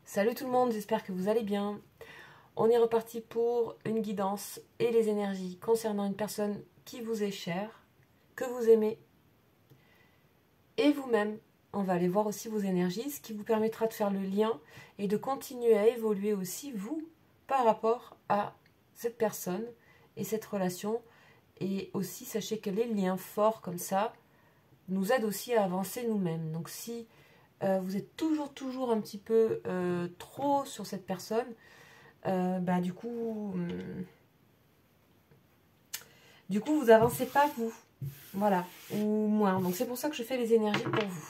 Salut tout le monde, j'espère que vous allez bien. On est reparti pour une guidance et les énergies concernant une personne qui vous est chère, que vous aimez, et vous-même. On va aller voir aussi vos énergies, ce qui vous permettra de faire le lien et de continuer à évoluer aussi, vous, par rapport à cette personne et cette relation. Et aussi, sachez que les liens forts comme ça nous aident aussi à avancer nous-mêmes. Donc si vous êtes toujours un petit peu trop sur cette personne, du coup, vous avancez pas vous, voilà, ou moins. Donc c'est pour ça que je fais les énergies pour vous.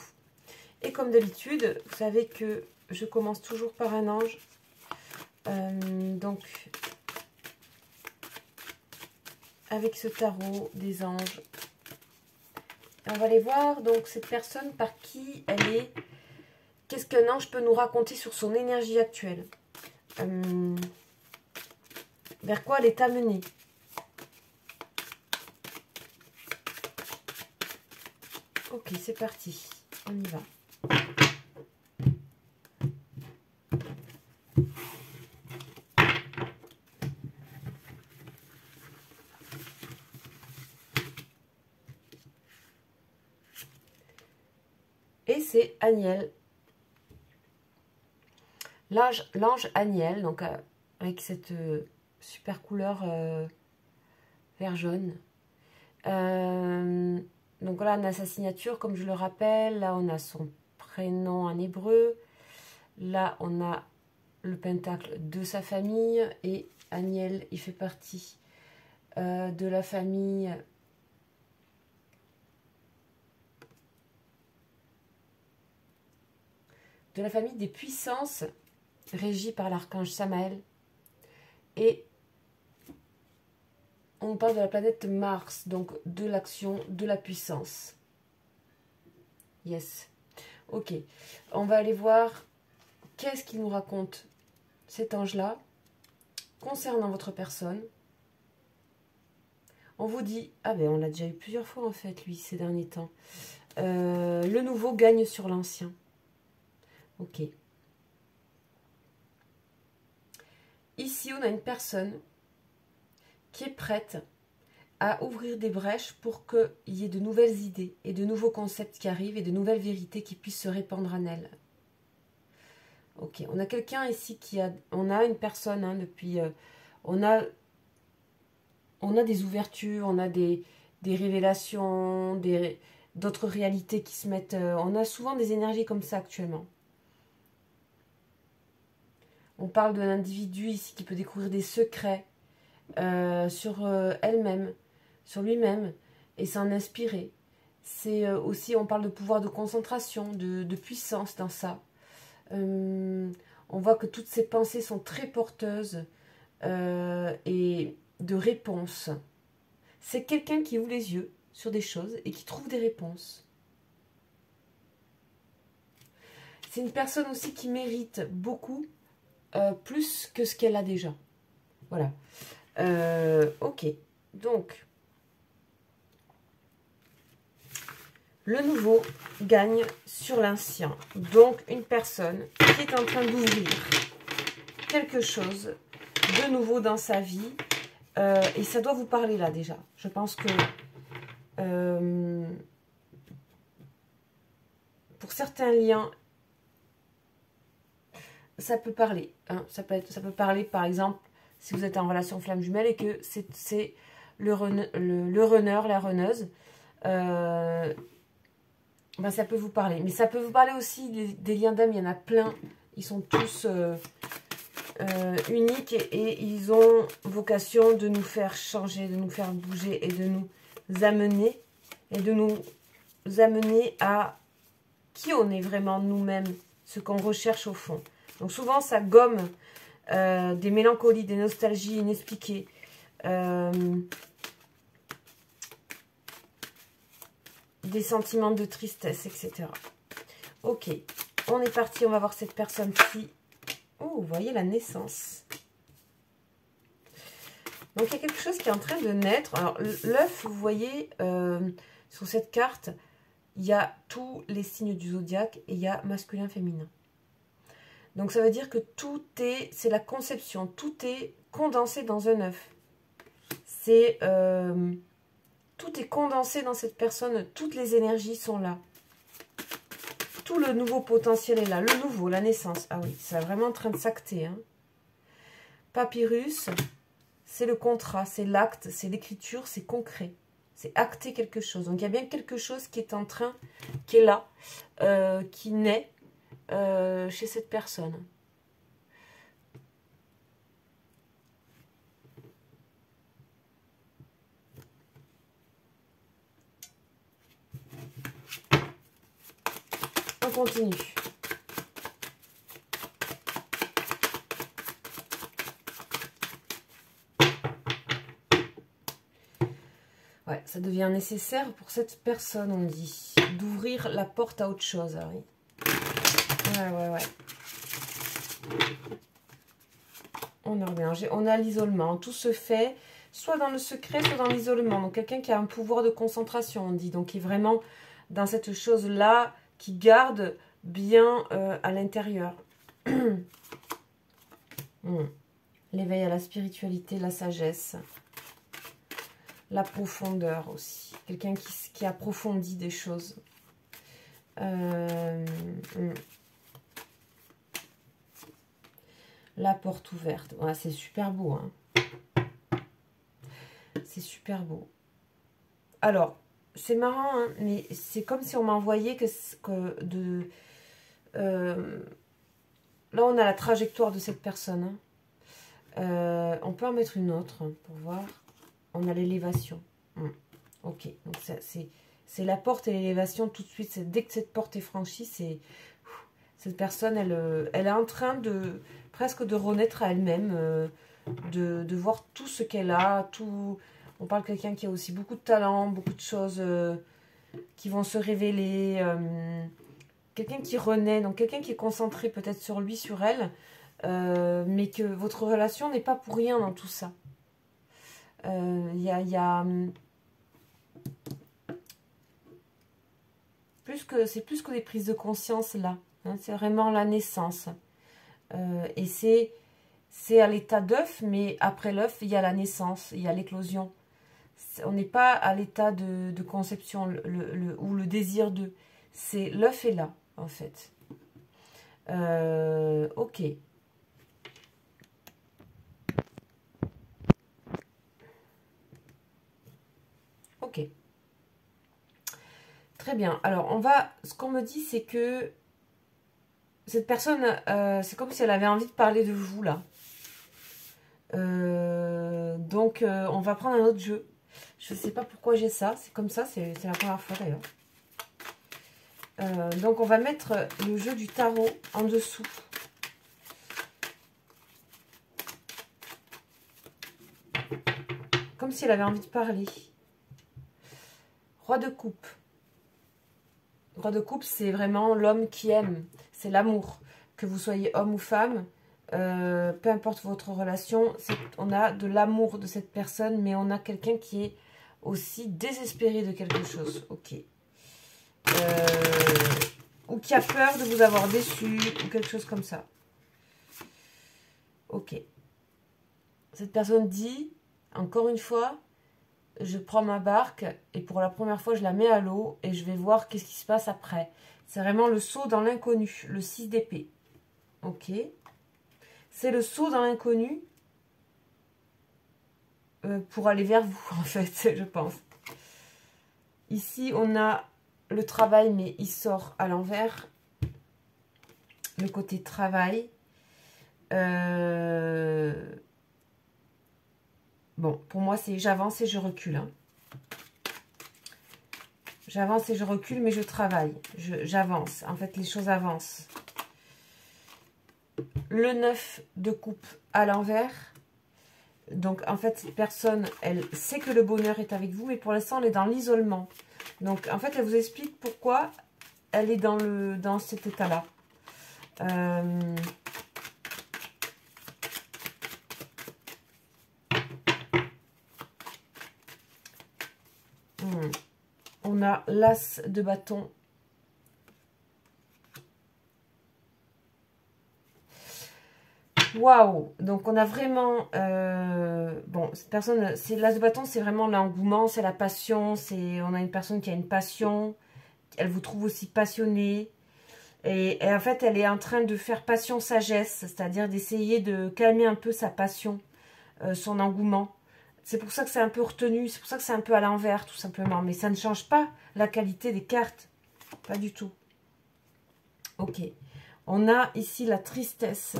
Et comme d'habitude, vous savez que je commence toujours par un ange. Donc, avec ce tarot des anges, on va aller voir donc cette personne par qui elle est. Qu'est-ce qu'un ange peut nous raconter sur son énergie actuelle? Vers quoi elle est amenée? Ok, c'est parti. On y va. Et c'est Aniel. L'ange Aniel, donc avec cette super couleur vert jaune. Donc là, on a sa signature, comme je le rappelle. Là, on a son prénom en hébreu. Là, on a le pentacle de sa famille. Et Aniel, il fait partie de la famille des puissances régies par l'archange Samaël. Et on parle de la planète Mars, donc de l'action, de la puissance. Yes. Ok. On va aller voir qu'est-ce qu'il nous raconte cet ange-là concernant votre personne. On vous dit, ah ben on l'a déjà eu plusieurs fois en fait, lui, ces derniers temps. Le nouveau gagne sur l'ancien. Ok. Ici, on a une personne qui est prête à ouvrir des brèches pour qu'il y ait de nouvelles idées et de nouveaux concepts qui arrivent et de nouvelles vérités qui puissent se répandre en elle. Ok, on a quelqu'un ici on a une personne depuis... on a des ouvertures, on a des révélations, d'autres réalités qui se mettent... on a souvent des énergies comme ça actuellement. On parle d'un individu ici qui peut découvrir des secrets sur elle-même, sur lui-même, et s'en inspirer. C'est aussi, on parle de pouvoir de concentration, de puissance dans ça. On voit que toutes ces pensées sont très porteuses et de réponses. C'est quelqu'un qui ouvre les yeux sur des choses et qui trouve des réponses. C'est une personne aussi qui mérite beaucoup, plus que ce qu'elle a déjà. Voilà. Ok. Donc, le nouveau gagne sur l'ancien. Donc, une personne qui est en train d'ouvrir quelque chose de nouveau dans sa vie. Et ça doit vous parler là déjà. Je pense que pour certains liens, ça peut parler. Hein. Ça peut parler par exemple si vous êtes en relation flamme jumelle et que c'est le runner, la runneuse. Ça peut vous parler. Mais ça peut vous parler aussi des liens d'âme. Il y en a plein. Ils sont tous uniques et ils ont vocation de nous faire changer, de nous faire bouger et de nous amener à qui on est vraiment nous-mêmes, ce qu'on recherche au fond. Donc souvent ça gomme des mélancolies, des nostalgies inexpliquées, des sentiments de tristesse, etc. Ok, on est parti, on va voir cette personne-ci. Oh, vous voyez la naissance. Donc, il y a quelque chose qui est en train de naître. Alors, l'œuf, vous voyez, sur cette carte, il y a tous les signes du zodiaque et il y a masculin, féminin. Donc ça veut dire que c'est la conception, tout est condensé dans un œuf. Tout est condensé dans cette personne, toutes les énergies sont là. Tout le nouveau potentiel est là, le nouveau, la naissance. Ah oui, c'est vraiment en train de s'acter. Hein. Papyrus, c'est le contrat, c'est l'acte, c'est l'écriture, c'est concret. C'est acter quelque chose. Donc il y a bien quelque chose qui est en train, qui est là, qui naît chez cette personne. On continue. Ouais, ça devient nécessaire pour cette personne, on dit, d'ouvrir la porte à autre chose. Ah oui. Ouais. On en revient. On a l'isolement. Tout se fait soit dans le secret, soit dans l'isolement. Donc, quelqu'un qui a un pouvoir de concentration, on dit. Donc, qui est vraiment dans cette chose-là, qui garde bien à l'intérieur. L'éveil à la spiritualité, la sagesse. La profondeur aussi. Quelqu'un qui approfondit des choses. La porte ouverte. Ouais, c'est super beau. Hein. C'est super beau. Alors, c'est marrant, hein, mais c'est comme si on m'envoyait là, on a la trajectoire de cette personne. Hein. On peut en mettre une autre hein, pour voir. On a l'élévation. Ok, donc c'est la porte et l'élévation tout de suite. Dès que cette porte est franchie, cette personne, elle est en train de presque de renaître à elle-même, de voir tout ce qu'elle a. On parle de quelqu'un qui a aussi beaucoup de talent, beaucoup de choses qui vont se révéler. Quelqu'un qui renaît, donc quelqu'un qui est concentré peut-être sur lui, sur elle, mais que votre relation n'est pas pour rien dans tout ça. C'est plus que des prises de conscience là. Hein, c'est vraiment la naissance. Et c'est à l'état d'œuf, mais après l'œuf, il y a la naissance, il y a l'éclosion. On n'est pas à l'état de conception ou le désir de. C'est l'œuf est là, en fait. Ok. Ok. Très bien. Alors, ce qu'on me dit, c'est que cette personne, c'est comme si elle avait envie de parler de vous, là. Donc, on va prendre un autre jeu. Je ne sais pas pourquoi j'ai ça. C'est comme ça, c'est la première fois, d'ailleurs. Donc, on va mettre le jeu du tarot en dessous. Comme si elle avait envie de parler. Roi de coupe. Roi de coupe, c'est vraiment l'homme qui aime. C'est l'amour. Que vous soyez homme ou femme, peu importe votre relation, on a de l'amour de cette personne, mais on a quelqu'un qui est aussi désespéré de quelque chose. Ok. Ou qui a peur de vous avoir déçu, ou quelque chose comme ça. Ok. Cette personne dit, encore une fois, je prends ma barque et pour la première fois, je la mets à l'eau et je vais voir qu'est-ce qui se passe après. C'est vraiment le saut dans l'inconnu, le 6 d'épée. Ok. C'est le saut dans l'inconnu pour aller vers vous, en fait, je pense. Ici, on a le travail, mais il sort à l'envers. Le côté travail. Bon, pour moi, c'est j'avance et je recule. Hein. J'avance et je recule, mais je travaille. J'avance. En fait, les choses avancent. Le 9 de coupe à l'envers. Donc, en fait, cette personne, elle sait que le bonheur est avec vous, mais pour l'instant, elle est dans l'isolement. Donc, en fait, elle vous explique pourquoi elle est dans cet état-là. On a l'as de bâton. Waouh! Donc on a vraiment... bon, cette personne, c'est l'as de bâton, c'est vraiment l'engouement, c'est la passion. On a une personne qui a une passion. Elle vous trouve aussi passionné. Et en fait, elle est en train de faire passion-sagesse, c'est-à-dire d'essayer de calmer un peu sa passion, son engouement. C'est pour ça que c'est un peu retenu, c'est pour ça que c'est un peu à l'envers, tout simplement. Mais ça ne change pas la qualité des cartes. Pas du tout. Ok. On a ici la tristesse.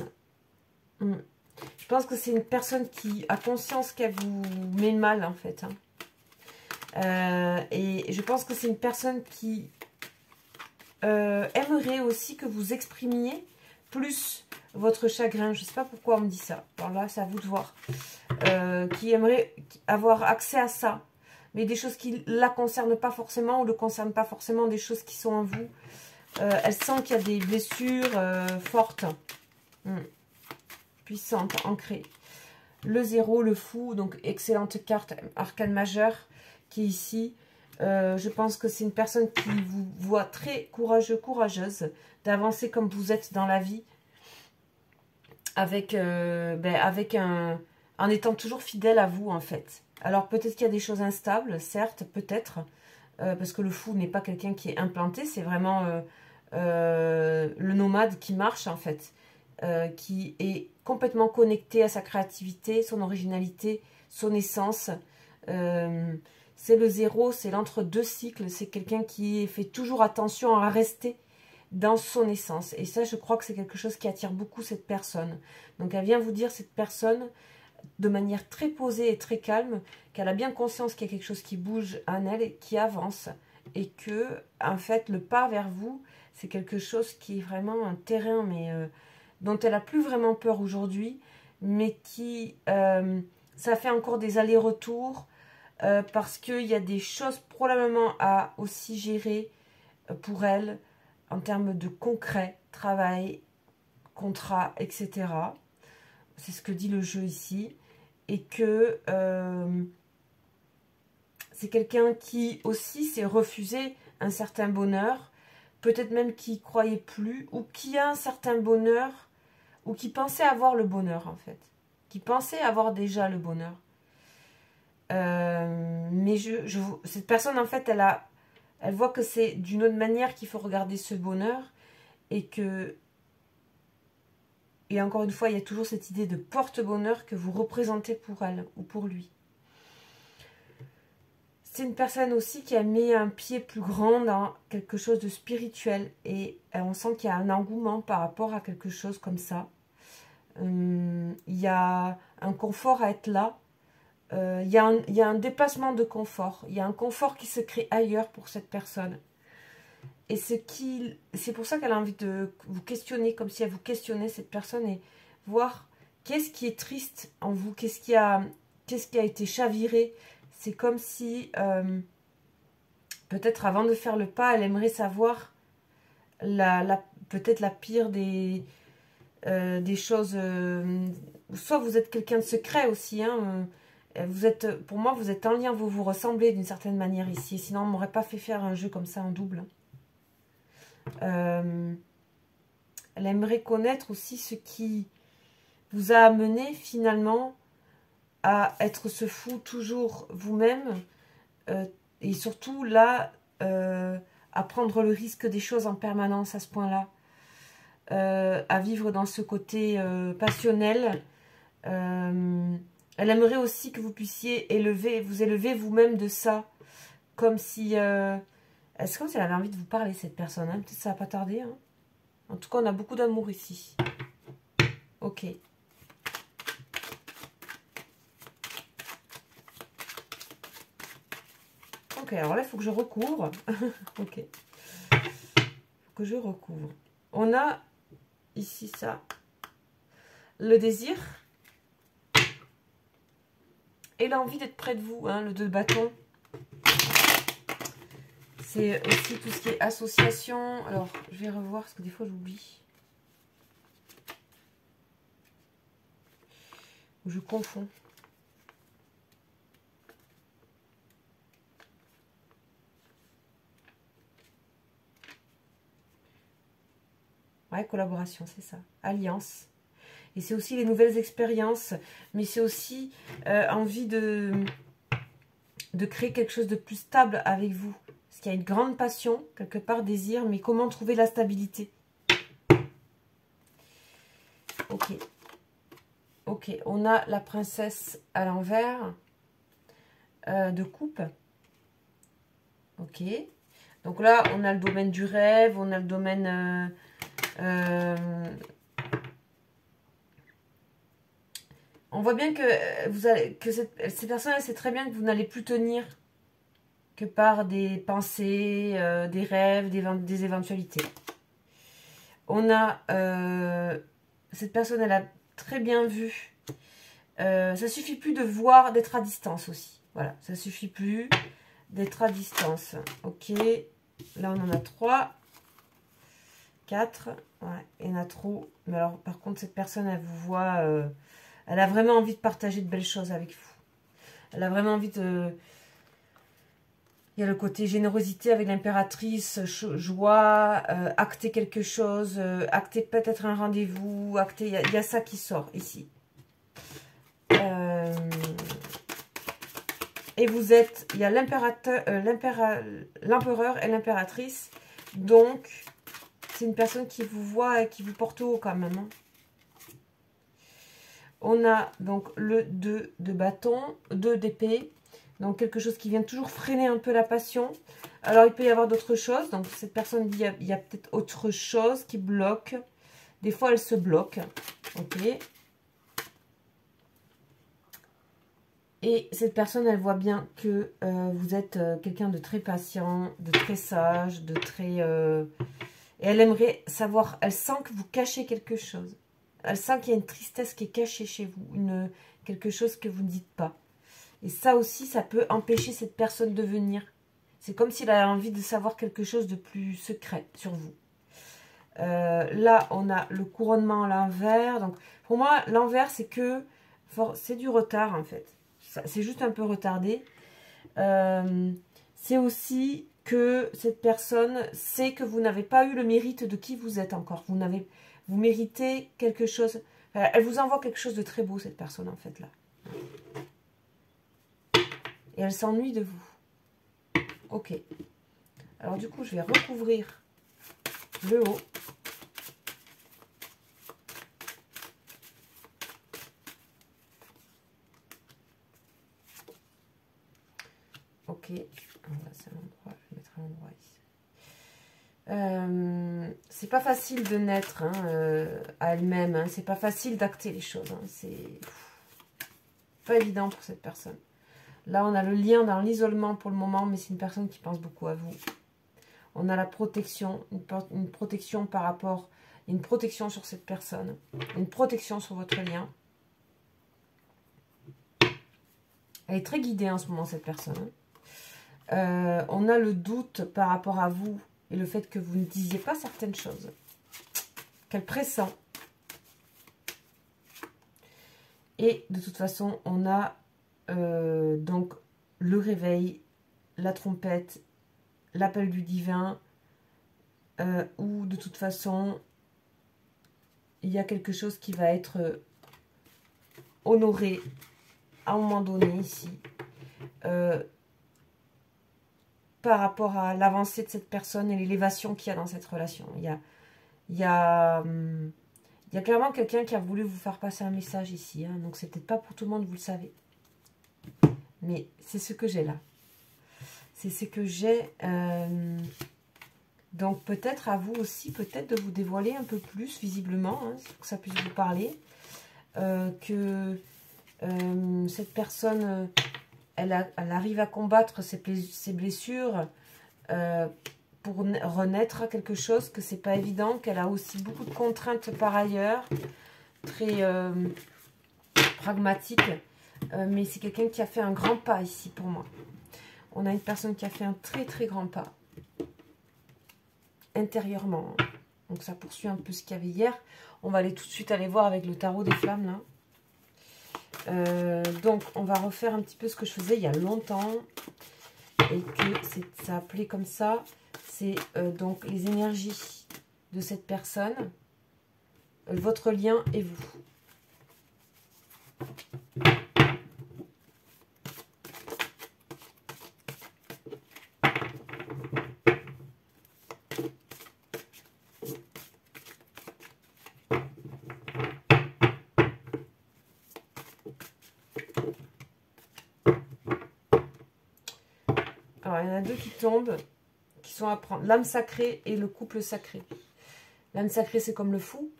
Je pense que c'est une personne qui a conscience qu'elle vous met mal, en fait. Et je pense que c'est une personne qui aimerait aussi que vous exprimiez plus votre chagrin. Je ne sais pas pourquoi on me dit ça. Alors là, c'est à vous de voir. Qui aimerait avoir accès à ça. Mais des choses qui ne la concernent pas forcément ou ne le concernent pas forcément, des choses qui sont en vous. Elle sent qu'il y a des blessures fortes. Puissantes, ancrées. Le 0, le fou, donc excellente carte, arcane majeur, qui est ici. Je pense que c'est une personne qui vous voit très courageux, courageuse, d'avancer comme vous êtes dans la vie, en étant toujours fidèle à vous, en fait. Alors, peut-être qu'il y a des choses instables, certes, peut-être, parce que le fou n'est pas quelqu'un qui est implanté, c'est vraiment le nomade qui marche, en fait, qui est complètement connecté à sa créativité, son originalité, son essence. C'est le 0, c'est l'entre-deux cycles, c'est quelqu'un qui fait toujours attention à rester dans son essence. Et ça, je crois que c'est quelque chose qui attire beaucoup cette personne. Donc, elle vient vous dire, cette personne, de manière très posée et très calme, qu'elle a bien conscience qu'il y a quelque chose qui bouge en elle et qui avance. Et que, en fait, le pas vers vous, c'est quelque chose qui est vraiment un terrain, mais dont elle n'a plus vraiment peur aujourd'hui, mais qui, ça fait encore des allers-retours, parce qu'il y a des choses probablement à aussi gérer pour elle, en termes de concret, travail, contrat, etc. C'est ce que dit le jeu ici. Et que c'est quelqu'un qui aussi s'est refusé un certain bonheur, peut-être même qui croyait plus, ou qui a un certain bonheur, ou qui pensait avoir le bonheur en fait. Qui pensait avoir déjà le bonheur. Mais cette personne en fait, elle voit que c'est d'une autre manière qu'il faut regarder ce bonheur. Et encore une fois, il y a toujours cette idée de porte-bonheur que vous représentez pour elle ou pour lui. C'est une personne aussi qui a mis un pied plus grand dans quelque chose de spirituel. Et on sent qu'il y a un engouement par rapport à quelque chose comme ça. Il y a un confort à être là. Il y a un déplacement de confort. Il y a un confort qui se crée ailleurs pour cette personne. Et c'est pour ça qu'elle a envie de vous questionner, comme si elle vous questionnait, cette personne, et voir qu'est-ce qui est triste en vous, qu'est-ce qui a été chaviré. C'est comme si, peut-être avant de faire le pas, elle aimerait savoir peut-être la pire des choses. Soit vous êtes quelqu'un de secret aussi, hein, pour moi, vous êtes en lien, vous vous ressemblez d'une certaine manière ici. Sinon, on ne m'aurait pas fait faire un jeu comme ça en double. Elle aimerait connaître aussi ce qui vous a amené finalement à être ce fou toujours vous-même, et surtout là à prendre le risque des choses en permanence à ce point-là, à vivre dans ce côté passionnel. Elle aimerait aussi que vous puissiez vous élever vous-même de ça, comme si c'est comme si elle avait envie de vous parler, cette personne, hein. Peut-être que ça va pas tarder, hein. En tout cas, on a beaucoup d'amour ici. Ok. Ok, alors là, il faut que je recouvre. Ok. Il faut que je recouvre. On a ici ça. Le désir. Et l'envie d'être près de vous, hein, le 2 de bâton. C'est aussi tout ce qui est association. Alors, je vais revoir parce que des fois, j'oublie. Ou je confonds. Ouais, collaboration, c'est ça. Alliance. Et c'est aussi les nouvelles expériences. Mais c'est aussi envie de créer quelque chose de plus stable avec vous. Parce qu'il y a une grande passion, quelque part, désir. Mais comment trouver la stabilité? Ok. Ok, on a la princesse à l'envers de coupe. Ok. Donc là, on a le domaine du rêve, on a le domaine... on voit bien que ces personnes, c'est très bien que vous n'allez plus tenir que par des pensées, des rêves, des éventualités. On a... cette personne, elle a très bien vu. Ça suffit plus de voir, d'être à distance aussi. Voilà, ça suffit plus d'être à distance. Ok, là on en a 3, 4. Ouais, il y en a trop. Mais alors, par contre, cette personne, elle vous voit... elle a vraiment envie de partager de belles choses avec vous. Elle a vraiment envie de... Il y a le côté générosité avec l'impératrice, joie, acter quelque chose, acter peut-être un rendez-vous, acter... Il y a ça qui sort ici. Et vous êtes... Il y a l'empereur et l'impératrice. Donc, c'est une personne qui vous voit et qui vous porte haut quand même. Hein. On a donc le 2 de bâton, 2 d'épée. Donc quelque chose qui vient toujours freiner un peu la passion. Alors il peut y avoir d'autres choses. Donc cette personne dit il y a peut-être autre chose qui bloque. Des fois elle se bloque. Ok. Et cette personne, elle voit bien que vous êtes quelqu'un de très patient, de très sage, de très... et elle aimerait savoir, elle sent que vous cachez quelque chose. Elle sent qu'il y a une tristesse qui est cachée chez vous, quelque chose que vous ne dites pas. Et ça aussi, ça peut empêcher cette personne de venir. C'est comme s'il a envie de savoir quelque chose de plus secret sur vous. Là, on a le couronnement à l'envers. Donc, pour moi, l'envers, c'est que... c'est du retard, en fait. C'est juste un peu retardé. C'est aussi que cette personne sait que vous n'avez pas eu le mérite de qui vous êtes encore. Vous méritez quelque chose. Elle vous envoie quelque chose de très beau, cette personne, en fait, là. Et elle s'ennuie de vous. Ok. Alors, du coup, je vais recouvrir le haut. Ok. Voilà, c'est l'endroit. Je vais mettre un endroit ici. C'est pas facile de naître hein, à elle-même. Hein. C'est pas facile d'acter les choses. Hein. C'est pas évident pour cette personne. Là, on a le lien dans l'isolement pour le moment, mais c'est une personne qui pense beaucoup à vous. On a la protection, une protection par rapport, une protection sur cette personne, une protection sur votre lien. Elle est très guidée en ce moment, cette personne. On a le doute par rapport à vous et le fait que vous ne disiez pas certaines choses, qu'elle pressent. Et de toute façon, on a donc le réveil, la trompette, l'appel du divin, ou de toute façon, il y a quelque chose qui va être honoré à un moment donné ici, par rapport à l'avancée de cette personne et l'élévation qu'il y a dans cette relation. Il y a clairement quelqu'un qui a voulu vous faire passer un message ici, hein, donc c'est peut-être pas pour tout le monde, vous le savez. Mais c'est ce que j'ai là. C'est ce que j'ai. Donc peut-être à vous aussi, peut-être de vous dévoiler un peu plus, visiblement, hein, pour que ça puisse vous parler. Que cette personne, elle arrive à combattre ses blessures pour renaître à quelque chose, que c'est pas évident, qu'elle a aussi beaucoup de contraintes par ailleurs, très pragmatique. Mais c'est quelqu'un qui a fait un grand pas ici pour moi. On a une personne qui a fait un très très grand pas. Intérieurement. Donc ça poursuit un peu ce qu'il y avait hier. On va aller tout de suite aller voir avec le tarot des flammes là. Donc on va refaire un petit peu ce que je faisais il y a longtemps. Et que ça appelait comme ça. C'est donc les énergies de cette personne. Votre lien et vous. il y en a deux qui tombent, qui sont à prendre. L'âme sacrée et le couple sacré. L'âme sacrée, c'est comme le fou.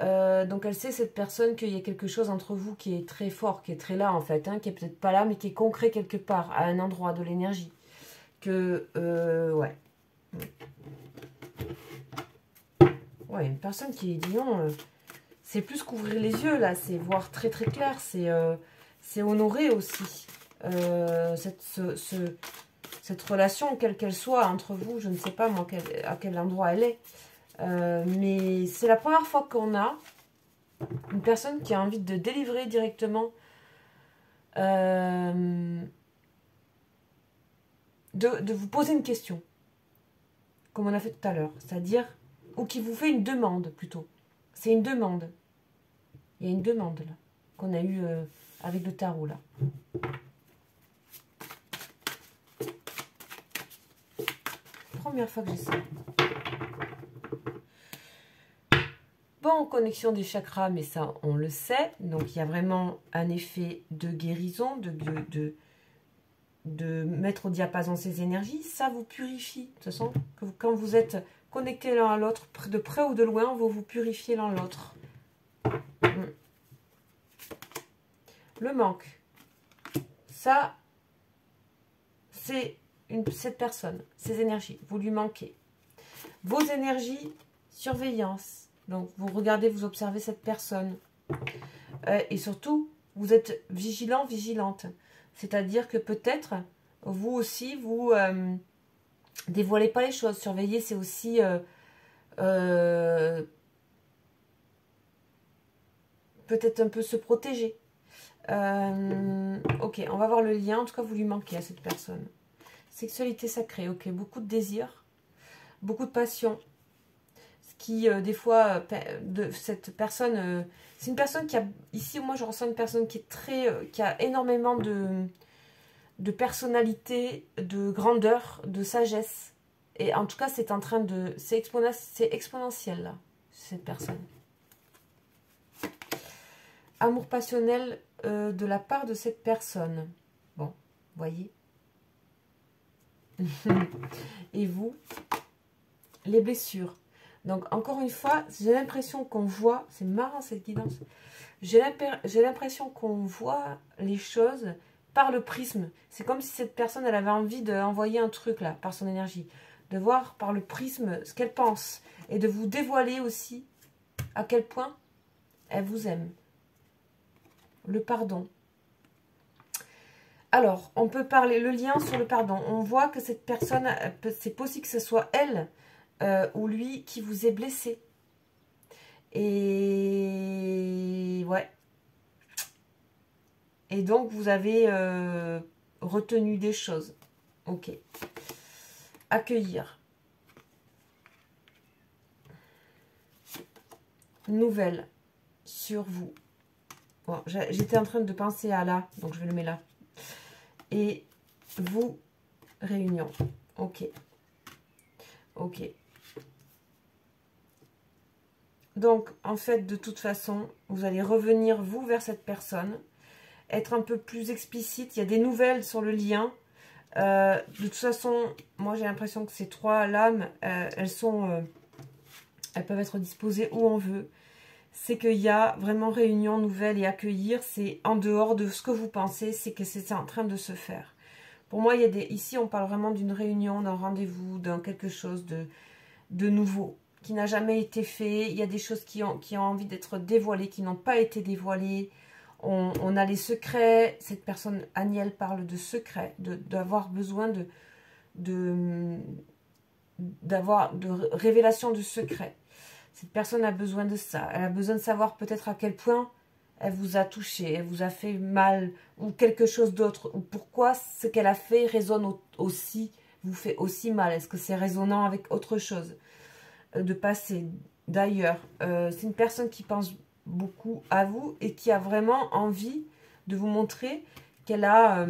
Donc elle sait, cette personne, qu'il y a quelque chose entre vous qui est très fort, qui est très là en fait, hein, qui est peut-être pas là, mais qui est concret quelque part, à un endroit de l'énergie. Que, ouais. Ouais, une personne qui dit non, c'est plus qu'ouvrir les yeux là, c'est voir très très clair, c'est honorer aussi cette relation, quelle qu'elle soit entre vous, je ne sais pas moi à quel endroit elle est. Mais c'est la première fois qu'on a une personne qui a envie de délivrer directement de vous poser une question, comme on a fait tout à l'heure, c'est-à-dire, ou qui vous fait une demande plutôt. C'est une demande. Il y a une demande là, qu'on a eue avec le tarot là. Première fois que j'ai ça. Bon, connexion des chakras, mais ça, on le sait. Donc, il y a vraiment un effet de guérison, de mettre au diapason ces énergies. Ça vous purifie. De toute façon, quand vous êtes connectés l'un à l'autre, de près ou de loin, vous vous purifiez l'un l'autre. Le manque. Ça, c'est cette personne, ces énergies. Vous lui manquez. Vos énergies, surveillance. Donc, vous regardez, vous observez cette personne. Et surtout, vous êtes vigilant, vigilante. C'est-à-dire que peut-être, vous aussi, vous dévoilez pas les choses. Surveiller, c'est aussi peut-être un peu se protéger. Ok, on va voir le lien. En tout cas, vous lui manquez à cette personne. Sexualité sacrée, ok. Beaucoup de désir, beaucoup de passion. Qui des fois de cette personne c'est une personne qui a ici, moi je ressens une personne qui est très qui a énormément de personnalité, de grandeur, de sagesse, et en tout cas c'est en train de c'est exponentiel là, cette personne. Amour passionnel de la part de cette personne. Bon, voyez. Et vous, les blessures. Donc, encore une fois, j'ai l'impression qu'on voit... C'est marrant, cette guidance. J'ai l'impression qu'on voit les choses par le prisme. C'est comme si cette personne, elle avait envie d'envoyer un truc, là, par son énergie. De voir par le prisme ce qu'elle pense. Et de vous dévoiler aussi à quel point elle vous aime. Le pardon. Alors, on peut parler... Le lien sur le pardon. On voit que cette personne... C'est possible que ce soit elle... ou lui qui vous est blessé. Et ouais. Et donc vous avez retenu des choses. Ok. Accueillir. Nouvelle sur vous. Bon, j'étais en train de penser à là, donc je vais le mettre là. Et vous, réunion. Ok. Ok. Donc, en fait, de toute façon, vous allez revenir, vous, vers cette personne, être un peu plus explicite. Il y a des nouvelles sur le lien. De toute façon, moi, j'ai l'impression que ces trois lames, elles peuvent être disposées où on veut. C'est qu'il y a vraiment réunion, nouvelle et accueillir. C'est en dehors de ce que vous pensez, c'est que c'est en train de se faire. Pour moi, il y a ici, on parle vraiment d'une réunion, d'un rendez-vous, d'un quelque chose de nouveau, qui n'a jamais été fait. Il y a des choses qui ont envie d'être dévoilées, qui n'ont pas été dévoilées. On a les secrets. Cette personne, Aniel, parle de secrets, d'avoir besoin de révélation de secrets. Cette personne a besoin de ça. Elle a besoin de savoir peut-être à quel point elle vous a touché, elle vous a fait mal, ou quelque chose d'autre, ou pourquoi ce qu'elle a fait résonne aussi, vous fait aussi mal. Est-ce que c'est résonnant avec autre chose de passé, d'ailleurs? C'est une personne qui pense beaucoup à vous et qui a vraiment envie de vous montrer qu'elle a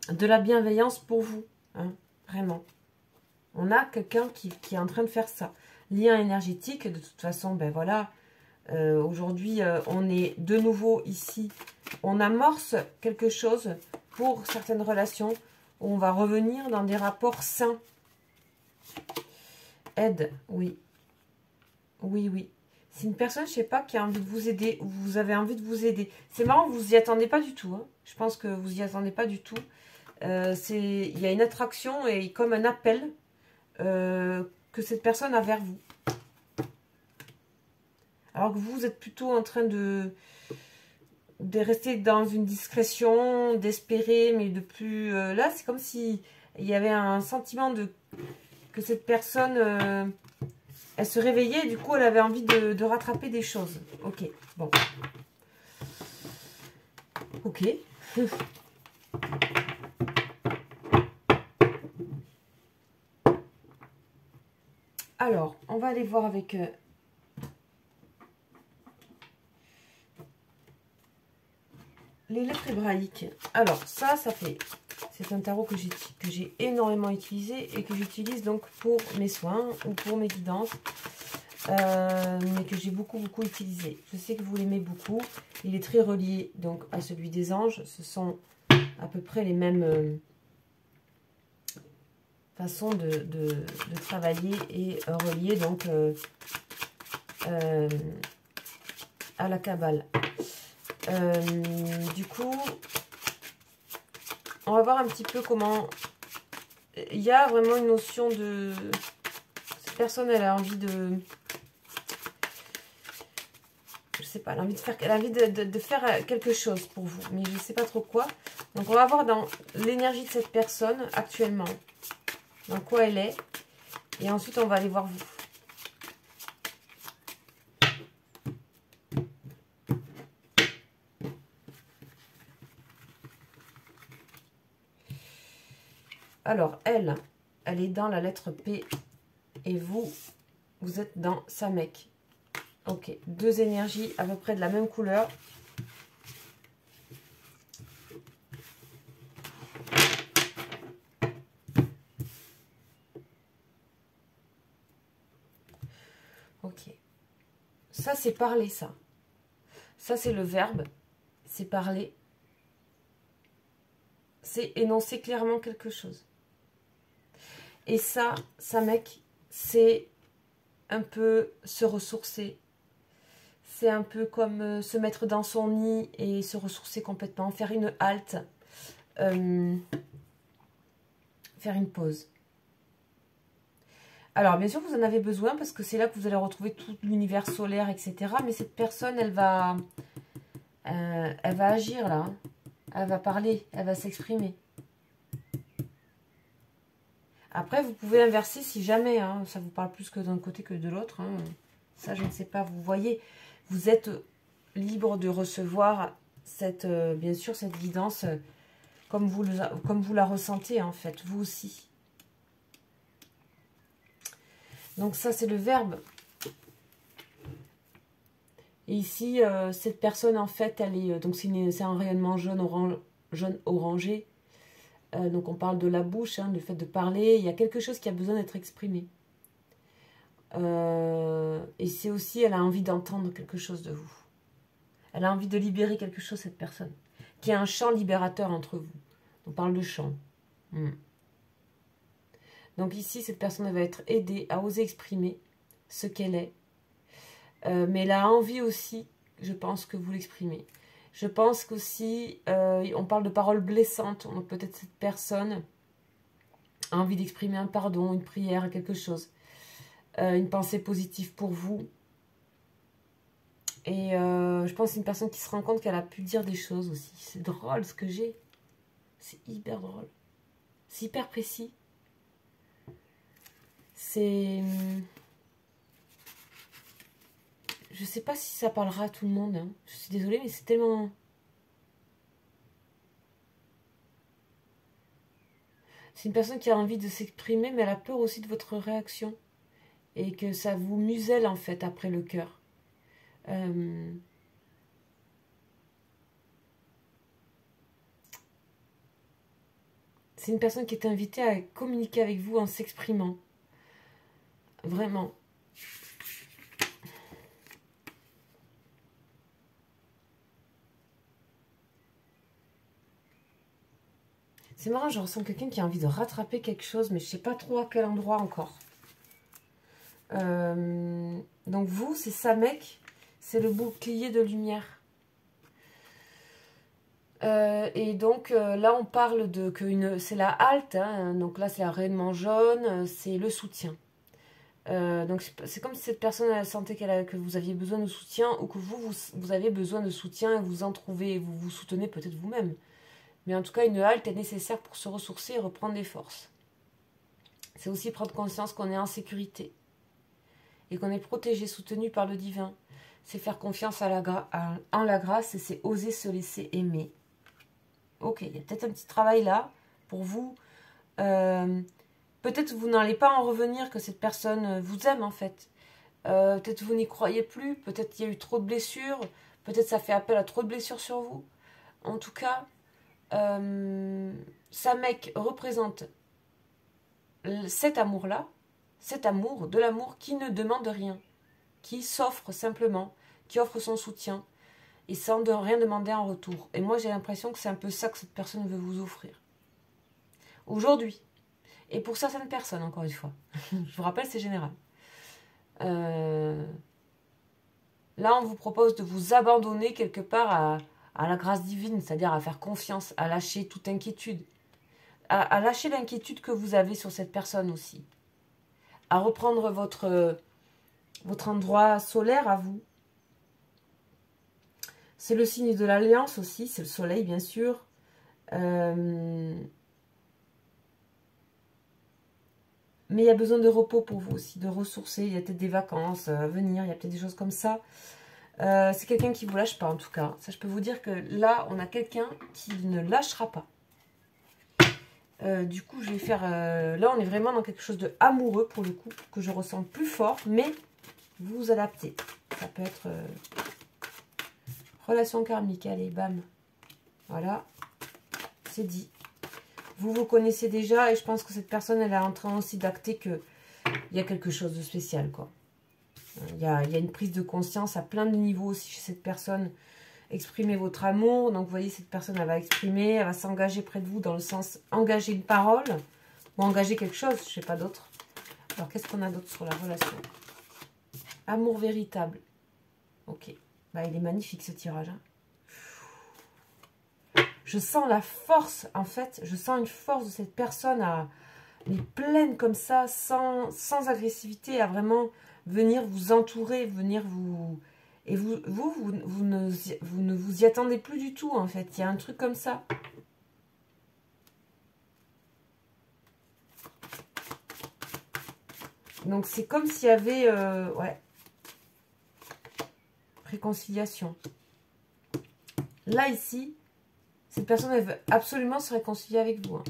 de la bienveillance pour vous, hein, vraiment. On a quelqu'un qui est en train de faire ça. Lien énergétique, de toute façon, ben voilà, aujourd'hui, on est de nouveau ici. On amorce quelque chose pour certaines relations. On va revenir dans des rapports sains. Aide, oui. Oui, oui. C'est une personne, je sais pas, qui a envie de vous aider, ou vous avez envie de vous aider. C'est marrant, vous y attendez pas du tout. Hein. Je pense que vous y attendez pas du tout. Il y a une attraction et comme un appel que cette personne a vers vous. Alors que vous êtes plutôt en train de rester dans une discrétion, d'espérer, mais de plus... là, c'est comme si il y avait un sentiment que cette personne... elle se réveillait et du coup, elle avait envie de rattraper des choses. Ok, bon. Ok. Alors, on va aller voir avec... les lettres hébraïques. Alors, ça fait... C'est un tarot que j'ai énormément utilisé et que j'utilise donc pour mes soins ou pour mes guidances. Mais que j'ai beaucoup utilisé. Je sais que vous l'aimez beaucoup. Il est très relié donc à celui des anges. Ce sont à peu près les mêmes façons de travailler et relié donc à la Kabbale. Du coup, on va voir un petit peu comment... Il y a vraiment une notion de... Cette personne, elle a envie de... Je sais pas, elle a envie de faire quelque chose pour vous, mais je ne sais pas trop quoi. Donc, on va voir dans l'énergie de cette personne actuellement, dans quoi elle est. Et ensuite, on va aller voir vous. Alors, elle est dans la lettre P et vous êtes dans Samek. Ok, deux énergies à peu près de la même couleur. Ok. Ça, c'est parler, ça. Ça, c'est le verbe. C'est parler. C'est énoncer clairement quelque chose. Et ça, mec, c'est un peu se ressourcer. C'est un peu comme se mettre dans son nid et se ressourcer complètement. Faire une halte. Faire une pause. Alors, bien sûr, vous en avez besoin parce que c'est là que vous allez retrouver tout l'univers solaire, etc. Mais cette personne, elle va agir là. Hein. Elle va parler, elle va s'exprimer. Après, vous pouvez inverser si jamais, hein, ça vous parle plus que d'un côté que de l'autre. Hein. Ça, je ne sais pas. Vous voyez, vous êtes libre de recevoir bien sûr, cette guidance comme vous la ressentez, en fait, vous aussi. Donc ça, c'est le verbe. Et ici, cette personne, en fait, elle est... Donc c'est un rayonnement jaune orangé. Donc on parle de la bouche, hein, du fait de parler. Il y a quelque chose qui a besoin d'être exprimé. Et c'est aussi, elle a envie d'entendre quelque chose de vous. Elle a envie de libérer quelque chose, cette personne. Qui a un chant libérateur entre vous. On parle de chant. Donc ici, cette personne elle va être aidée à oser exprimer ce qu'elle est. Mais elle a envie aussi, je pense, que vous l'exprimez. Je pense qu'aussi, on parle de paroles blessantes. Donc peut-être cette personne a envie d'exprimer un pardon, une prière, quelque chose. Une pensée positive pour vous. Et je pense que c'est une personne qui se rend compte qu'elle a pu dire des choses aussi. C'est drôle ce que j'ai. C'est hyper drôle. C'est hyper précis. C'est... Je sais pas si ça parlera à tout le monde. Hein. Je suis désolée, mais c'est tellement... C'est une personne qui a envie de s'exprimer, mais elle a peur aussi de votre réaction. Et que ça vous muselle, en fait, après le cœur. C'est une personne qui est invitée à communiquer avec vous en s'exprimant. Vraiment. C'est marrant, je ressens quelqu'un qui a envie de rattraper quelque chose, mais je ne sais pas trop à quel endroit encore. Donc vous, c'est ça, mec. C'est le bouclier de lumière. Et donc là, on parle de que c'est la halte. Hein, donc là, c'est la rayonnement jaune. C'est le soutien. Donc c'est comme si cette personne elle sentait que vous aviez besoin de soutien ou que vous avez besoin de soutien et vous en trouvez, vous vous soutenez peut-être vous-même. Mais en tout cas, une halte est nécessaire pour se ressourcer et reprendre des forces. C'est aussi prendre conscience qu'on est en sécurité et qu'on est protégé, soutenu par le divin. C'est faire confiance en la grâce et c'est oser se laisser aimer. Ok, il y a peut-être un petit travail là pour vous. Peut-être vous n'allez pas en revenir que cette personne vous aime en fait. Peut-être vous n'y croyez plus, peut-être il y a eu trop de blessures, peut-être ça fait appel à trop de blessures sur vous. En tout cas, ça mec représente cet amour-là, cet amour, de l'amour qui ne demande rien, qui s'offre simplement, qui offre son soutien et sans rien demander en retour. Et moi j'ai l'impression que c'est un peu ça que cette personne veut vous offrir. Aujourd'hui. Et pour certaines personnes, encore une fois. Je vous rappelle, c'est général. Là, on vous propose de vous abandonner quelque part à la grâce divine, c'est-à-dire à faire confiance, à lâcher toute inquiétude. À lâcher l'inquiétude que vous avez sur cette personne aussi. À reprendre votre endroit solaire à vous. C'est le signe de l'alliance aussi, c'est le soleil, bien sûr. Mais il y a besoin de repos pour vous aussi, de ressourcer. Il y a peut-être des vacances à venir, il y a peut-être des choses comme ça. C'est quelqu'un qui ne vous lâche pas en tout cas. Ça, je peux vous dire que là, on a quelqu'un qui ne lâchera pas. Du coup, je vais faire... là, on est vraiment dans quelque chose de amoureux pour le coup, que je ressens plus fort, mais vous vous adaptez. Ça peut être relation karmique. Allez, bam. Voilà, c'est dit. Vous vous connaissez déjà et je pense que cette personne, elle est en train aussi d'acter qu'il y a quelque chose de spécial, quoi. Il y a une prise de conscience à plein de niveaux aussi chez cette personne. Exprimez votre amour. Donc, vous voyez, cette personne, elle va exprimer, elle va s'engager près de vous dans le sens engager une parole ou engager quelque chose, je ne sais pas d'autre. Alors, qu'est-ce qu'on a d'autre sur la relation? Amour véritable. Ok. Bah, il est magnifique, ce tirage. Hein. Je sens la force, en fait. Je sens une force de cette personne mais pleine comme ça, sans agressivité, à vraiment venir vous entourer, venir vous... Et vous ne vous y attendez plus du tout, en fait. Il y a un truc comme ça. Donc, c'est comme s'il y avait... ouais. Réconciliation. Là, ici, cette personne, elle veut absolument se réconcilier avec vous. Hein.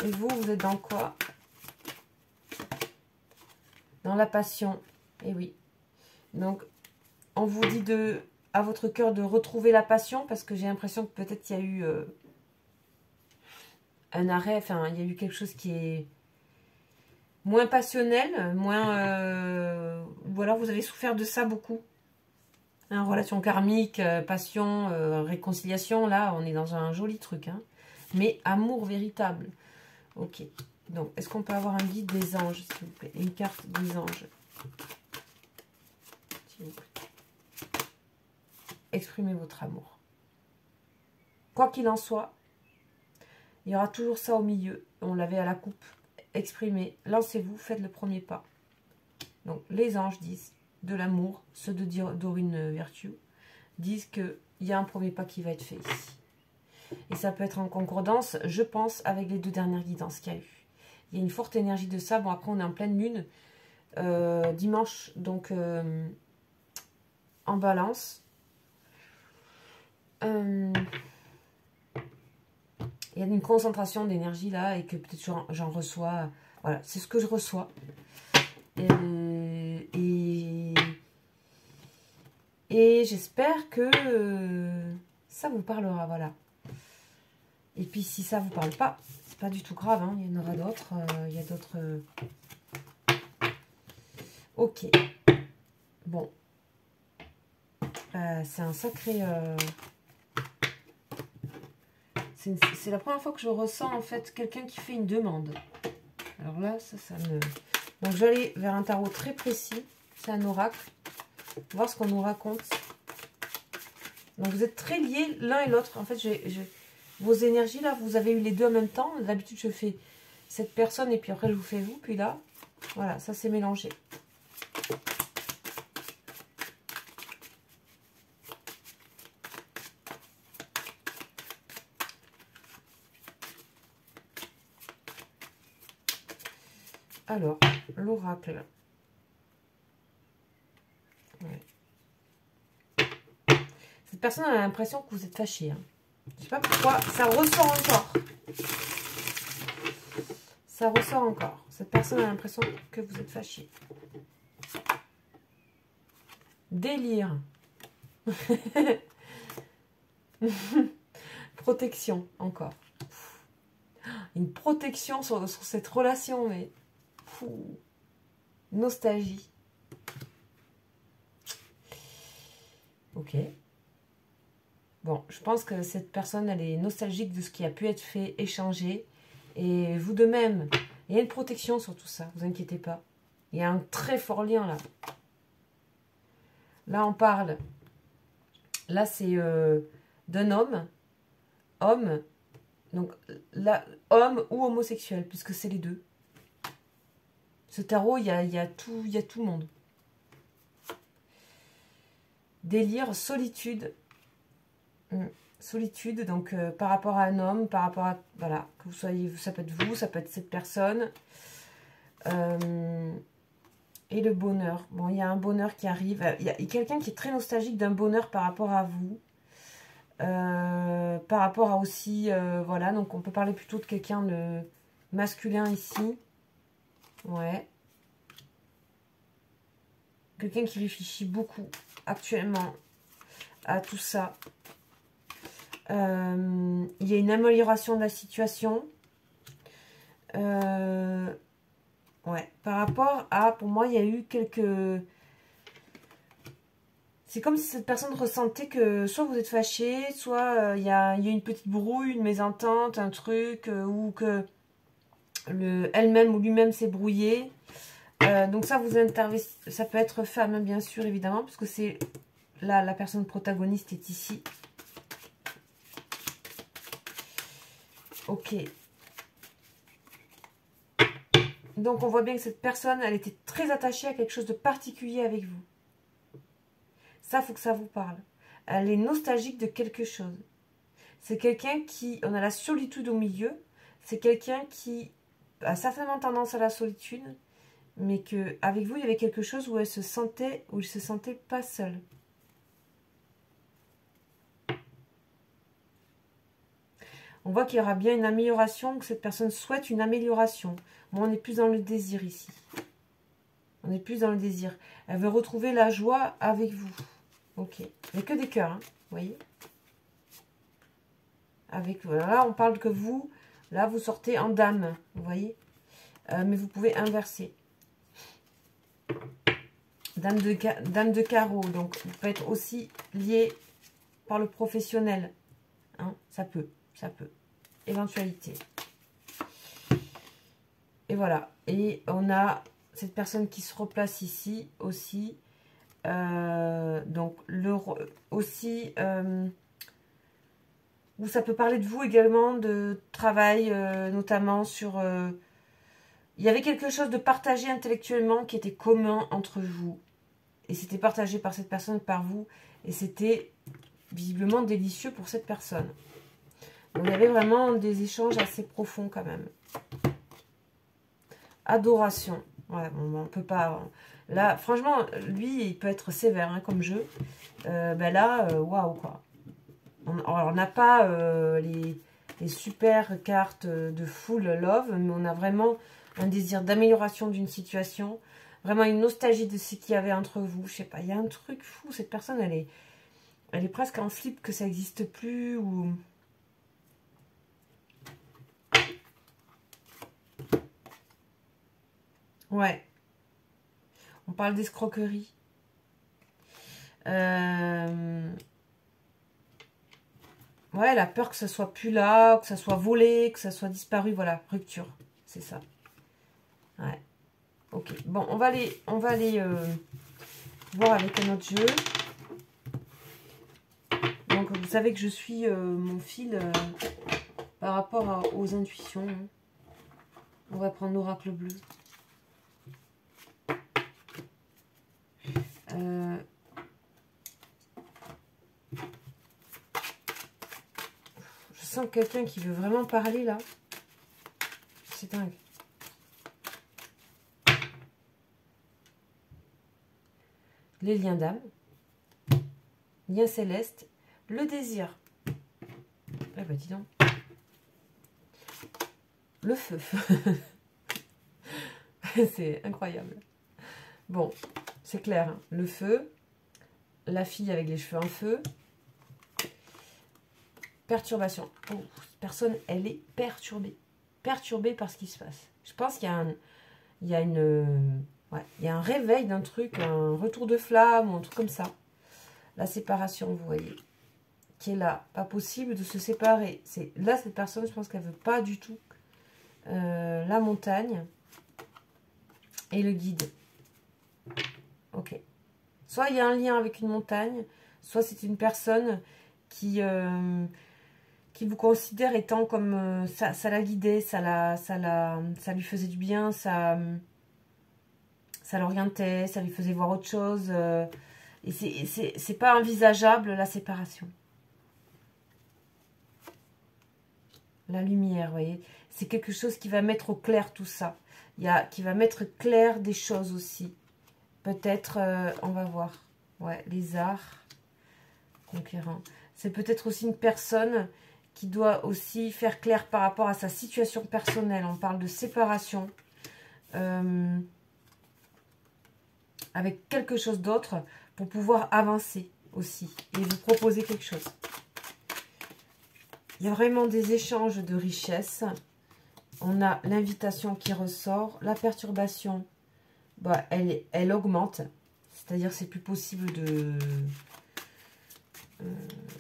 Et vous, vous êtes dans quoi? Dans la passion. Et oui. Donc, on vous dit à votre cœur de retrouver la passion parce que j'ai l'impression que peut-être il y a eu un arrêt, enfin, il y a eu quelque chose qui est moins passionnel, moins... ou alors vous avez souffert de ça beaucoup. Hein, relation karmique, passion, réconciliation, là, on est dans un joli truc. Hein. Mais amour véritable. Ok. Donc, est-ce qu'on peut avoir un guide des anges, s'il vous plaît? Une carte des anges. S'il vous plaît. Exprimez votre amour. Quoi qu'il en soit, il y aura toujours ça au milieu. On l'avait à la coupe. Exprimez, lancez-vous, faites le premier pas. Donc, les anges disent de l'amour, ceux de Dorine Virtue, disent qu'il y a un premier pas qui va être fait ici. Et ça peut être en concordance, je pense, avec les deux dernières guidances qu'il y a eu. Il y a une forte énergie de ça. Bon, après, on est en pleine lune. Dimanche, donc, en balance. Il y a une concentration d'énergie là et que peut-être j'en reçois. Voilà, c'est ce que je reçois. Et j'espère que ça vous parlera, voilà. Et puis si ça vous parle pas, c'est pas du tout grave, hein, il y en aura d'autres. Il y a d'autres... Ok. Bon. C'est un sacré... C'est la première fois que je ressens en fait quelqu'un qui fait une demande. Alors là, ça me... Donc je vais aller vers un tarot très précis. C'est un oracle. Voir ce qu'on nous raconte. Donc vous êtes très liés l'un et l'autre. En fait, vos énergies là, vous avez eu les deux en même temps. D'habitude, je fais cette personne et puis après je vous fais vous. Puis là, voilà, ça s'est mélangé. Alors, l'oracle. Ouais. Cette personne a l'impression que vous êtes fâché. Hein. Je sais pas pourquoi, ça ressort encore. Ça ressort encore. Cette personne a l'impression que vous êtes fâché. Délire. Protection, encore. Une protection sur cette relation, mais... Fou. Nostalgie. Ok. Bon, je pense que cette personne, elle est nostalgique de ce qui a pu être fait, échangé. Et vous de même. Il y a une protection sur tout ça, vous inquiétez pas. Il y a un très fort lien là. Là, on parle. Là, c'est d'un homme. Homme. Donc, là, homme ou homosexuel, puisque c'est les deux. Ce tarot, il y a tout le monde. Délire, solitude. Solitude, donc par rapport à un homme, par rapport à... Voilà, que vous soyez... Ça peut être vous, ça peut être cette personne. Et le bonheur. Bon, il y a un bonheur qui arrive. Il y a quelqu'un qui est très nostalgique d'un bonheur par rapport à vous. Par rapport à aussi... voilà, donc on peut parler plutôt de quelqu'un de masculin ici. Ouais. Quelqu'un qui réfléchit beaucoup actuellement à tout ça. Il y a une amélioration de la situation. Ouais. Par rapport à... Pour moi, il y a eu quelques... C'est comme si cette personne ressentait que soit vous êtes fâché, soit il y a une petite brouille, une mésentente, un truc, ou que elle-même ou lui-même s'est brouillé. Donc ça, vous intervestissez. Ça peut être femme, bien sûr, évidemment, parce que c'est là, la personne protagoniste est ici. Ok. Donc on voit bien que cette personne, elle était très attachée à quelque chose de particulier avec vous. Ça, il faut que ça vous parle. Elle est nostalgique de quelque chose. C'est quelqu'un qui... On a la solitude au milieu. C'est quelqu'un qui a certainement tendance à la solitude, mais qu'avec vous, il y avait quelque chose où il se sentait pas seul. On voit qu'il y aura bien une amélioration, que cette personne souhaite une amélioration. Moi, on est plus dans le désir ici. On est plus dans le désir. Elle veut retrouver la joie avec vous. Ok. Il n'y a que des cœurs, hein, vous voyez. Là, on parle que vous, là, vous sortez en dame, vous voyez. Mais vous pouvez inverser. Dame de carreau, donc vous pouvez être aussi lié par le professionnel. Hein, ça peut. Éventualité. Et voilà. Et on a cette personne qui se replace ici aussi. Donc, aussi... où ça peut parler de vous également, de travail, notamment sur... il y avait quelque chose de partagé intellectuellement qui était commun entre vous. Et c'était partagé par cette personne, par vous. Et c'était visiblement délicieux pour cette personne. Donc, il y avait vraiment des échanges assez profonds quand même. Adoration. Ouais, bon, on peut pas... Là, franchement, lui, il peut être sévère hein, comme jeu. Ben là, waouh, quoi. On n'a pas les super cartes de full love, mais on a vraiment un désir d'amélioration d'une situation. Vraiment une nostalgie de ce qu'il y avait entre vous. Je sais pas, il y a un truc fou. Cette personne, elle est presque en flip que ça n'existe plus. Ou... Ouais. On parle d'escroquerie. Ouais, elle a peur que ça soit plus là, que ça soit volé, que ça soit disparu. Voilà, rupture. C'est ça. Ouais. Ok. Bon, on va aller voir avec un autre jeu. Donc, vous savez que je suis mon fil par rapport aux intuitions. On va prendre l'oracle bleu. Je sens quelqu'un qui veut vraiment parler là. C'est dingue. Les liens d'âme. Lien céleste. Le désir. Ah bah dis donc. Le feu. C'est incroyable. Bon, c'est clair. Hein. Le feu. La fille avec les cheveux en feu. Perturbation. Oh, personne, elle est perturbée. Perturbée par ce qui se passe. Je pense qu'il y a un réveil d'un truc, un retour de flamme ou un truc comme ça. La séparation, vous voyez, qui est là. Pas possible de se séparer. Là, cette personne, je pense qu'elle veut pas du tout la montagne et le guide. Ok. Soit il y a un lien avec une montagne, soit c'est une personne qui vous considère étant comme ça la guidait, ça lui faisait du bien, ça l'orientait, ça lui faisait voir autre chose. Et c'est pas envisageable la séparation. La lumière, vous voyez, c'est quelque chose qui va mettre au clair tout ça. Qui va mettre clair des choses aussi. Peut-être, on va voir. Ouais, les arts, conquérant. C'est peut-être aussi une personne qui doit aussi faire clair par rapport à sa situation personnelle. On parle de séparation. Avec quelque chose d'autre pour pouvoir avancer aussi. Et vous proposer quelque chose. Il y a vraiment des échanges de richesses. On a l'invitation qui ressort. La perturbation, bah, elle augmente. C'est-à-dire que c'est plus possible de...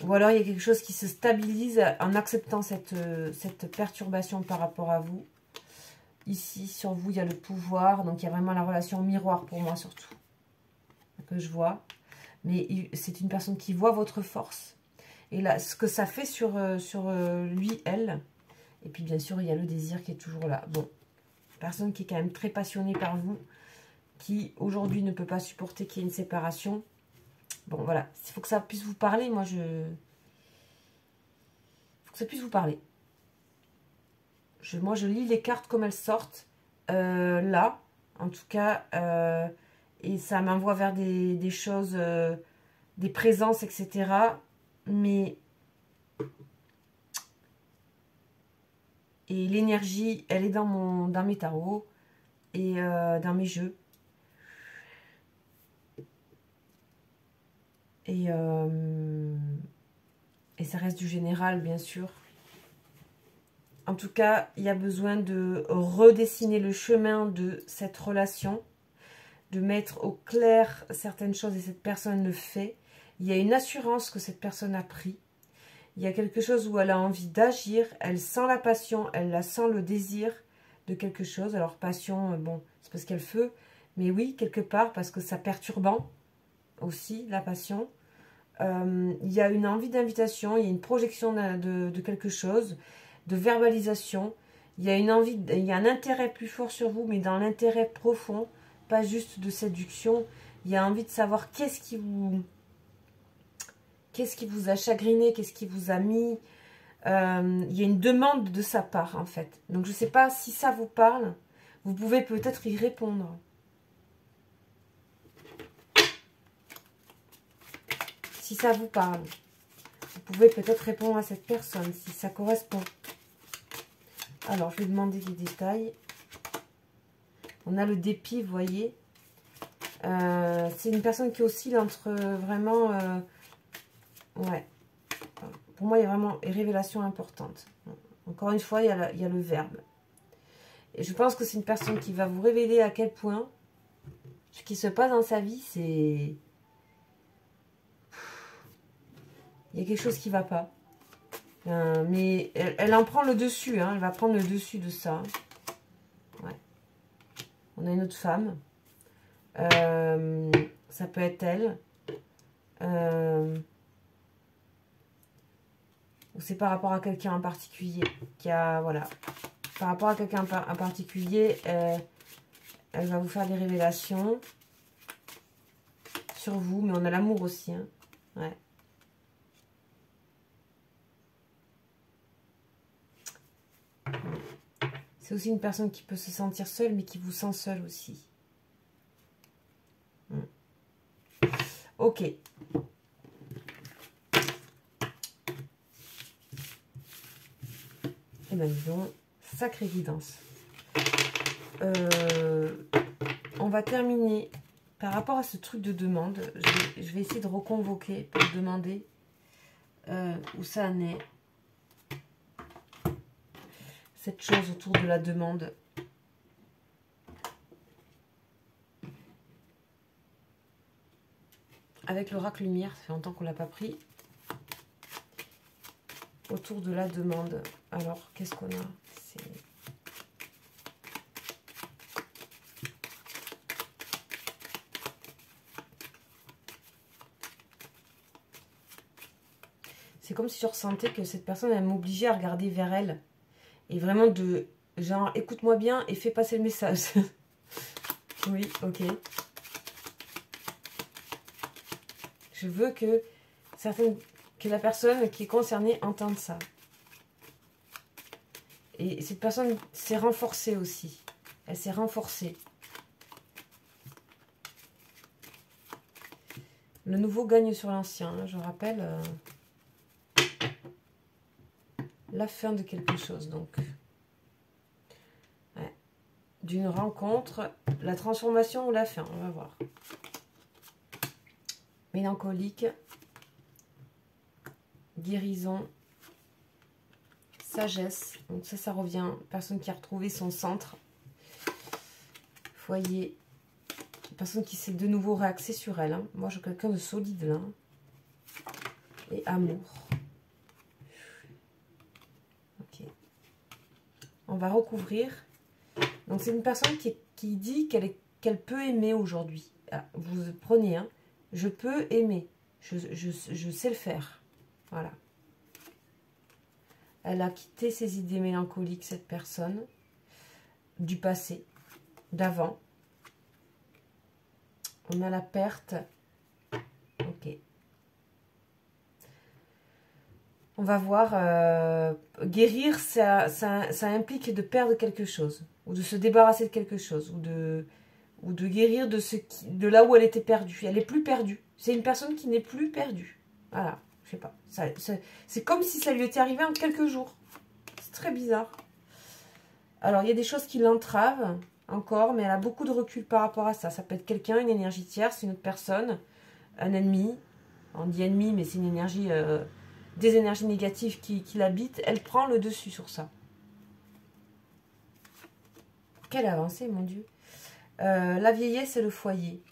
ou alors il y a quelque chose qui se stabilise en acceptant cette perturbation par rapport à vous. Ici, sur vous, il y a le pouvoir. Donc, il y a vraiment la relation miroir pour moi, surtout. Que je vois. Mais c'est une personne qui voit votre force. Et là, ce que ça fait sur lui, elle. Et puis, bien sûr, il y a le désir qui est toujours là. Bon, personne qui est quand même très passionnée par vous. Qui, aujourd'hui, ne peut pas supporter qu'il y ait une séparation. Bon, voilà. Il faut que ça puisse vous parler. Moi, il faut que ça puisse vous parler. Moi, je lis les cartes comme elles sortent. Là, en tout cas... et ça m'envoie vers des choses, des présences, etc. Mais... Et l'énergie, elle est dans mes tarots et dans mes jeux. Et ça reste du général, bien sûr. En tout cas, il y a besoin de redessiner le chemin de cette relation, de mettre au clair certaines choses et cette personne le fait. Il y a une assurance que cette personne a pris. Il y a quelque chose où elle a envie d'agir, elle sent la passion, elle la sent le désir de quelque chose. Alors passion, bon, c'est parce qu'elle feu, mais oui, quelque part, parce que ça perturbant aussi, la passion. Il y a une envie d'invitation, il y a une projection de quelque chose, de verbalisation. Il y a une envie, il y a un intérêt plus fort sur vous, mais dans l'intérêt profond, pas juste de séduction. Il y a envie de savoir qu'est-ce qui vous a chagriné, qu'est-ce qui vous a mis. Il y a une demande de sa part, en fait. Donc, je ne sais pas si ça vous parle. Vous pouvez peut-être y répondre. Si ça vous parle, vous pouvez peut-être répondre à cette personne, si ça correspond. Alors, je vais demander des détails. On a le dépit, vous voyez. C'est une personne qui oscille entre vraiment... ouais. Pour moi, il y a vraiment une révélation importante. Encore une fois, il y a le verbe. Et je pense que c'est une personne qui va vous révéler à quel point ce qui se passe dans sa vie, c'est... Il y a quelque chose qui ne va pas. Mais elle en prend le dessus, hein, elle va prendre le dessus de ça. Ouais. On a une autre femme. Ça peut être elle. Ou c'est par rapport à quelqu'un en particulier qui a, voilà. Par rapport à quelqu'un en particulier, elle va vous faire des révélations sur vous, mais on a l'amour aussi. Hein. Ouais. C'est aussi une personne qui peut se sentir seule, mais qui vous sent seule aussi. Ok. Eh bien, disons, sacrée guidance. On va terminer par rapport à ce truc de demande. Je vais essayer de reconvoquer pour demander où ça en est. Cette chose autour de la demande. Avec l'oracle lumière, ça fait longtemps qu'on ne l'a pas pris. Autour de la demande. Alors, qu'est-ce qu'on a? C'est comme si je ressentais que cette personne, elle m'obligeait à regarder vers elle. Et vraiment de, genre, écoute-moi bien et fais passer le message. Oui, ok. Je veux que la personne qui est concernée entende ça. Et cette personne s'est renforcée aussi. Elle s'est renforcée. Le nouveau gagne sur l'ancien. Hein, je rappelle la fin de quelque chose. Donc, ouais. D'une rencontre, la transformation ou la fin. On va voir. Mélancolique. Guérison. Sagesse. Donc ça revient. Personne qui a retrouvé son centre. Foyer. Personne qui s'est de nouveau réaxée sur elle. Hein. Moi, j'ai quelqu'un de solide là. Et amour. Ok. On va recouvrir. Donc, c'est une personne qui dit qu'elle peut aimer aujourd'hui. Ah, vous prenez, hein. Je peux aimer. Je sais le faire. Voilà. Elle a quitté ses idées mélancoliques, cette personne. Du passé. D'avant. On a la perte. Ok. On va voir. Guérir, ça implique de perdre quelque chose. Ou de se débarrasser de quelque chose. Ou de guérir de là où elle était perdue. Elle n'est plus perdue. C'est une personne qui n'est plus perdue. Voilà. Je sais pas. C'est comme si ça lui était arrivé en quelques jours. C'est très bizarre. Alors, il y a des choses qui l'entravent. Encore, mais elle a beaucoup de recul par rapport à ça. Ça peut être quelqu'un, une énergie tierce, une autre personne, un ennemi. On dit ennemi, mais c'est une énergie, des énergies négatives qui l'habitent. Elle prend le dessus sur ça. Quelle avancée, mon Dieu. La vieillesse et le foyer.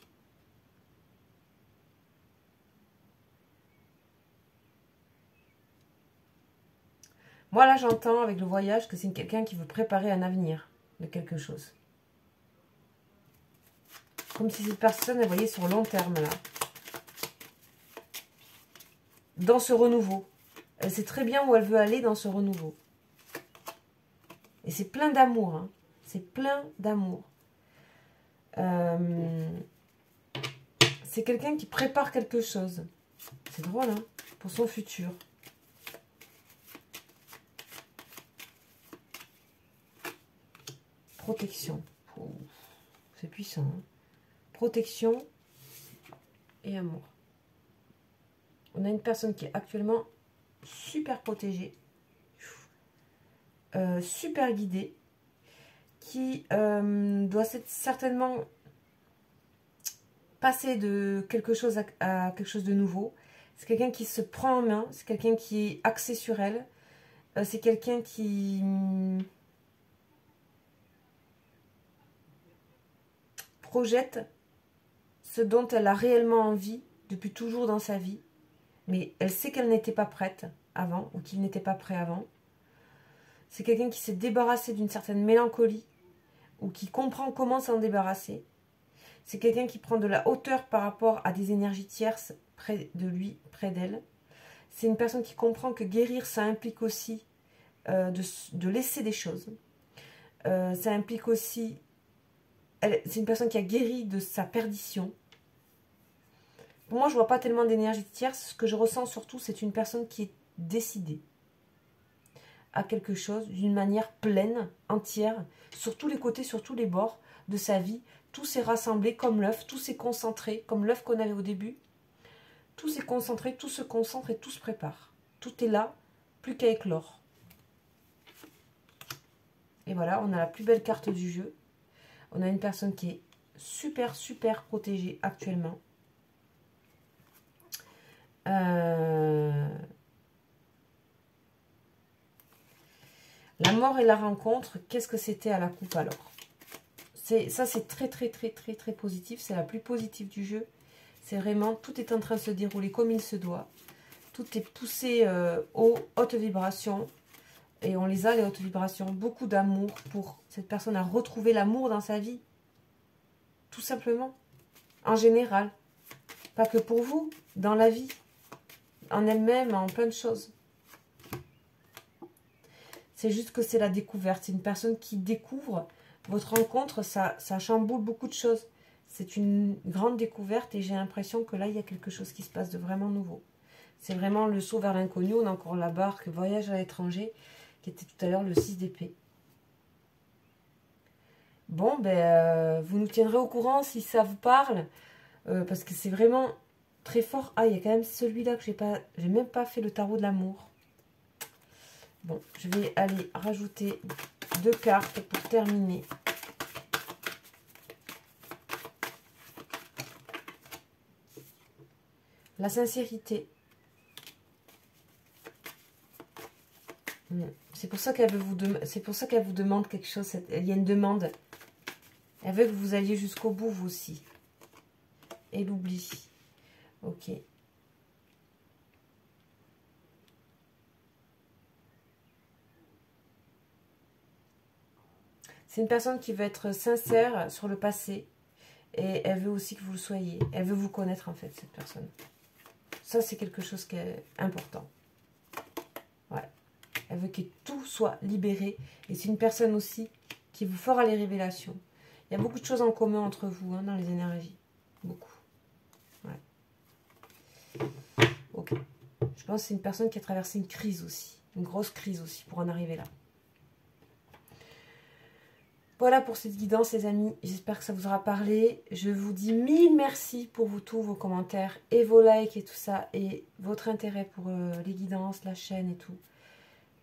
Moi, là, j'entends avec le voyage que c'est quelqu'un qui veut préparer un avenir de quelque chose. Comme si cette personne, elle voyait sur long terme, là. Dans ce renouveau. Elle sait très bien où elle veut aller dans ce renouveau. Et c'est plein d'amour. Hein. C'est plein d'amour. C'est quelqu'un qui prépare quelque chose. C'est drôle, hein, pour son futur. Protection. C'est puissant. Hein. Protection et amour. On a une personne qui est actuellement super protégée, super guidée, qui doit certainement passer de quelque chose à quelque chose de nouveau. C'est quelqu'un qui se prend en main, c'est quelqu'un qui est axé sur elle, c'est quelqu'un qui projette ce dont elle a réellement envie depuis toujours dans sa vie. Mais elle sait qu'elle n'était pas prête. avant ou qu'il n'était pas prêt avant. C'est quelqu'un qui s'est débarrassé d'une certaine mélancolie ou qui comprend comment s'en débarrasser. C'est quelqu'un qui prend de la hauteur par rapport à des énergies tierces près de lui, près d'elle. C'est une personne qui comprend que guérir, ça implique aussi de laisser des choses. Ça implique aussi... C'est une personne qui a guéri de sa perdition. Pour moi, je ne vois pas tellement d'énergie tierce. Ce que je ressens surtout, c'est une personne qui est décidée à quelque chose d'une manière pleine, entière, sur tous les côtés, sur tous les bords de sa vie. Tout s'est rassemblé comme l'œuf, tout s'est concentré, comme l'œuf qu'on avait au début. Tout s'est concentré, tout se concentre et tout se prépare. Tout est là, plus qu'à éclore. Et voilà, on a la plus belle carte du jeu. On a une personne qui est super, super protégée actuellement. La mort et la rencontre, qu'est-ce que c'était à la coupe alors? Ça, c'est très, très, très, très, très positif. C'est la plus positive du jeu. C'est vraiment, tout est en train de se dérouler comme il se doit. Tout est poussé aux hautes vibrations. Et on les a, les hautes vibrations. Beaucoup d'amour pour cette personne à retrouver l'amour dans sa vie. Tout simplement. En général. Pas que pour vous, dans la vie. En elle-même, en plein de choses. C'est juste que c'est la découverte. C'est une personne qui découvre votre rencontre. Ça chamboule beaucoup de choses. C'est une grande découverte et j'ai l'impression que là, il y a quelque chose qui se passe de vraiment nouveau. C'est vraiment le saut vers l'inconnu. On a encore la barque Voyage à l'étranger qui était tout à l'heure le 6 d'épée. Bon, ben, vous nous tiendrez au courant si ça vous parle. Parce que c'est vraiment très fort. Ah, il y a quand même celui-là que j'ai même pas fait le tarot de l'amour. Bon, je vais aller rajouter 2 cartes pour terminer. La sincérité. C'est pour ça qu'elle vous demande quelque chose. Il y a une demande. Elle veut que vous alliez jusqu'au bout, vous aussi. Et l'oubli. Ok. C'est une personne qui veut être sincère sur le passé. Et elle veut aussi que vous le soyez. Elle veut vous connaître, en fait, cette personne. Ça, c'est quelque chose qui est important. Ouais. Elle veut que tout soit libéré. Et c'est une personne aussi qui vous fera les révélations. Il y a beaucoup de choses en commun entre vous, hein, dans les énergies. Beaucoup. Ouais. Ok. Je pense que c'est une personne qui a traversé une crise aussi. Une grosse crise aussi pour en arriver là. Voilà pour cette guidance, les amis. J'espère que ça vous aura parlé. Je vous dis 1000 merci pour tous vos commentaires et vos likes et tout ça. Et votre intérêt pour les guidances, la chaîne et tout.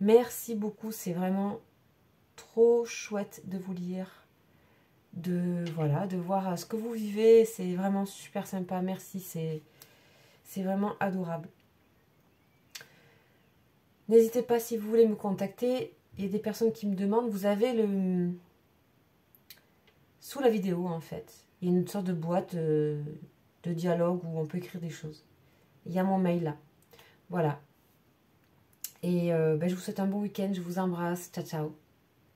Merci beaucoup. C'est vraiment trop chouette de vous lire. De voir ce que vous vivez. C'est vraiment super sympa. Merci. C'est vraiment adorable. N'hésitez pas si vous voulez me contacter. Il y a des personnes qui me demandent. Vous avez sous la vidéo, en fait, il y a une sorte de boîte de dialogue où on peut écrire des choses. Il y a mon mail là. Voilà. Et je vous souhaite un bon week-end. Je vous embrasse. Ciao, ciao.